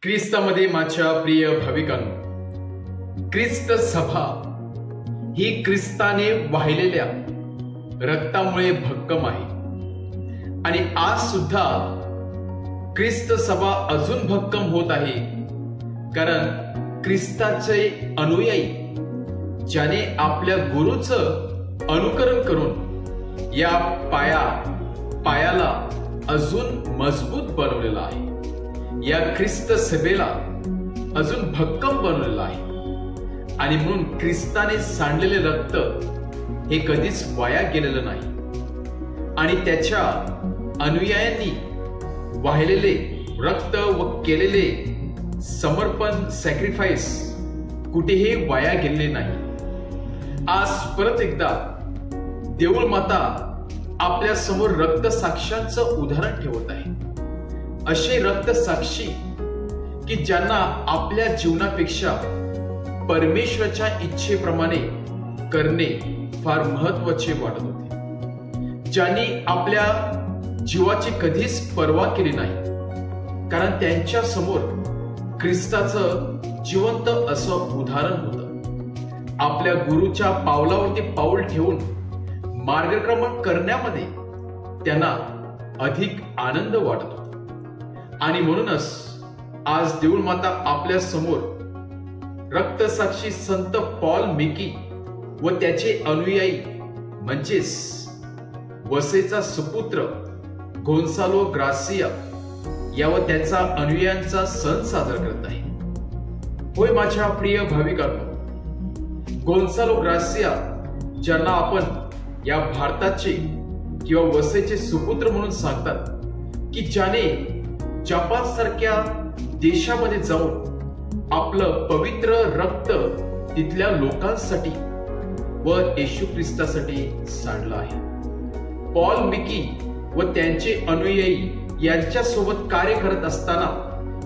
ख्रिस्तामध्ये माझ्या प्रिय भाविकांनो, ख्रिस्त सभा ही ख्रिस्ताने वाहिलेल्या रक्तामुळे भक्कम आहे आणि आज सुद्धा ख्रिस्त सभा अजून भक्कम होत आहे, कारण ख्रिस्ताचे अनुयायी ज्याने आपल्या गुरुचं अनुकरण करून या पायाला अजून मजबूत बनवलेला आहे, या ख्रिस्त सभेला अजून भक्कम बनवलेला आहे. आणि म्हणून ख्रिस्ताने सांडलेले रक्त हे कधीच वाया गेलेलं नाही आणि त्याच्या अनुयायांनी वाहिलेले रक्त व केलेले समर्पण सॅक्रिफाईस कुठेही वाया गेले नाही. आज परत एकदा देऊळ माता आपल्या समोर रक्त साक्ष्यांचं उदाहरण ठेवत आहे. असे रक्त साक्षी की ज्यांना आपल्या जीवनापेक्षा परमेश्वराच्या इच्छेप्रमाणे करणे फार महत्वाचे वाटत होते, ज्यांनी आपल्या जीवाची कधीच पर्वा केली नाही, कारण त्यांच्या समोर ख्रिस्ताचं जिवंत असं उदाहरण होतं. आपल्या गुरुच्या पावलावरती पाऊल ठेवून मार्गक्रमण करण्यामध्ये त्यांना अधिक आनंद वाटत होता. आणि म्हणूनच आज देऊळ माता आपल्या समोर रक्तसाक्षी संत पॉल मिकी व त्याचे अनुयायी म्हणजेच वसेचा सुपुत्र गोन्सालो ग्रासिया या व त्याचा अनुयायांचा सण साजरा करत आहे. होय माझ्या प्रिय भाविकांनो, गोन्सालो ग्रासिया ज्यांना आपण या भारताचे किंवा वसेचे सुपुत्र म्हणून सांगतात, की ज्याने जपान सारख्या देशामध्ये जाऊन आपलं पवित्र रक्त तिथल्या लोकांसाठी व येशू ख्रिस्तासाठी सांडलं आहे. पॉल मिकी व त्यांचे अनुयायी यांच्यासोबत कार्य करत असताना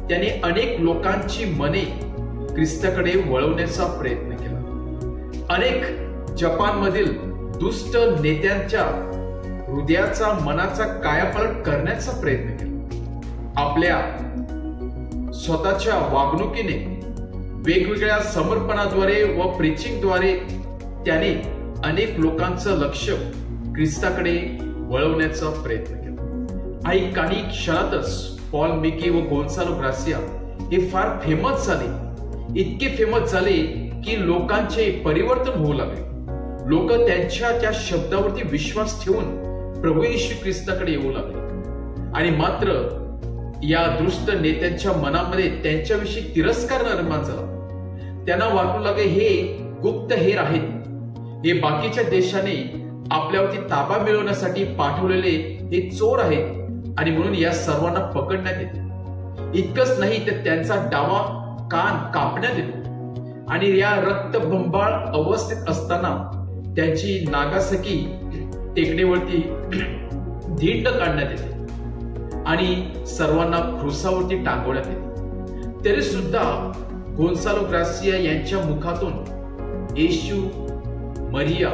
त्याने अनेक लोकांची मने ख्रिस्ताकडे वळवण्याचा प्रयत्न केला. अनेक जपानमधील दुष्ट नेत्यांच्या हृदयाचा मनाचा कायापालट करण्याचा प्रयत्न केला. आपल्या स्वतःच्या वागणुकीने, वेगवेगळ्या समर्पणाद्वारे व प्रीचिंगद्वारे त्याने अनेक लोकांचं लक्ष ख्रिस्ताकडे वळवण्याचा प्रयत्न केला. आणि काही क्षणातच पॉल मिकी व गोन्सालो ग्रासिया हे फार फेमस झाले. इतके फेमस झाले की लोकांचे परिवर्तन होऊ लागले. लोक त्यांच्या त्या शब्दावरती विश्वास ठेवून प्रभू येशू ख्रिस्ताकडे येऊ लागले. आणि मात्र या दुष्ट नेत्यांच्या मनामध्ये त्यांच्याविषयी तिरस्कार निर्माण झाला. त्यांना वाटू लागे हे गुप्तहेर आहेत, हे बाकीच्या देशाने आपल्यावरती ताबा मिळवण्यासाठी पाठवलेले हे चोर आहेत आणि म्हणून या सर्वांना पकडण्यात येते. इतकंच नाही तर त्यांचा डावा कान कापण्यात येतो आणि या रक्तबंबाळ अवस्थेत असताना त्यांची नागासाकी टेकडीवरती धिंड काढण्यात येते आणि सर्वांना क्रूसावरती टांगवण्यात येते. तरी सुद्धा गोन्सालो ग्रासिया यांच्या मुखातून येशू, मरिया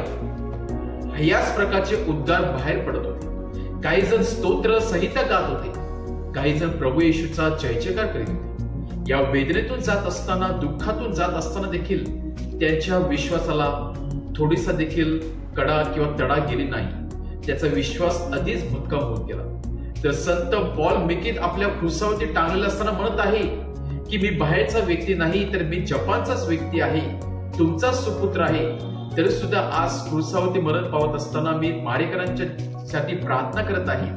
याच प्रकारचे उद्गार बाहेर पडत होते. काही जण स्तोत्र संहिता गात होते, काही जण प्रभू येशूचा जय जयकार करीत होते. या वेदनेतून जात असताना, दुःखातून जात असताना देखील त्यांच्या विश्वासाला थोडीसा देखील कडा किंवा तडा गेली नाही. त्याचा विश्वास आधीच भक्कम होत गेला. तर संत पॉल मिकीत आपल्या क्रूसावरती टांगलेला असताना म्हणत आहे की मी बाहेरचा व्यक्ती नाही, तर मी जपानचाच व्यक्ती आहे, तुमचाच सुपुत्र आहे. तरी सुद्धा आज क्रूसावरती मरण पावत असताना मी मारेकरांच्या साठी प्रार्थना करत आहे.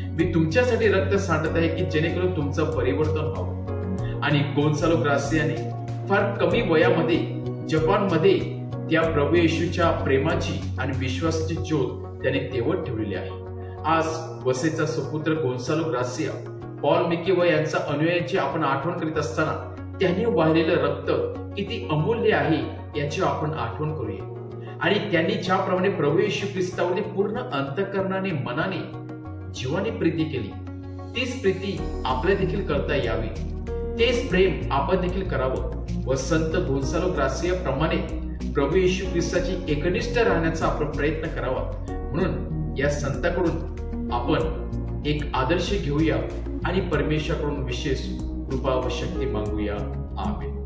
मी तुमच्यासाठी रक्त सांडत आहे की जेणेकरून तुमचं परिवर्तन व्हावं. आणि गोन्सालो ग्रासियाने फार कमी वयामध्ये जपानमध्ये त्या प्रभू येशूच्या प्रेमाची आणि विश्वासाची ज्योत त्याने तेवत ठेवलेली आहे. आज वसेचा सुपुत्र गोन्सालो ग्रासिया, पॉल मिकी व यांचा अनुयायांची आपण आठवण करीत असताना त्यांनी वाहिलेलं रक्त किती अमूल्य आहे याची आपण आठवण करूया. आणि त्यांनी ज्याप्रमाणे प्रभू येशू ख्रिस्तावरती पूर्ण अंतःकरणाने, मनाने, जीवाने प्रीती केली, तीच प्रीती आपल्या देखील करता यावी. तेच प्रेम आपण देखील करावं व संत गोन्सालो ग्रासिया प्रमाणे प्रभू येशू ख्रिस्ताची एकनिष्ठ राहण्याचा आपण प्रयत्न करावा. म्हणून या संताकडून आपण एक आदर्श घेऊया आणि परमेश्वराकडून विशेष कृपा व शक्ती मागूया. आमेन.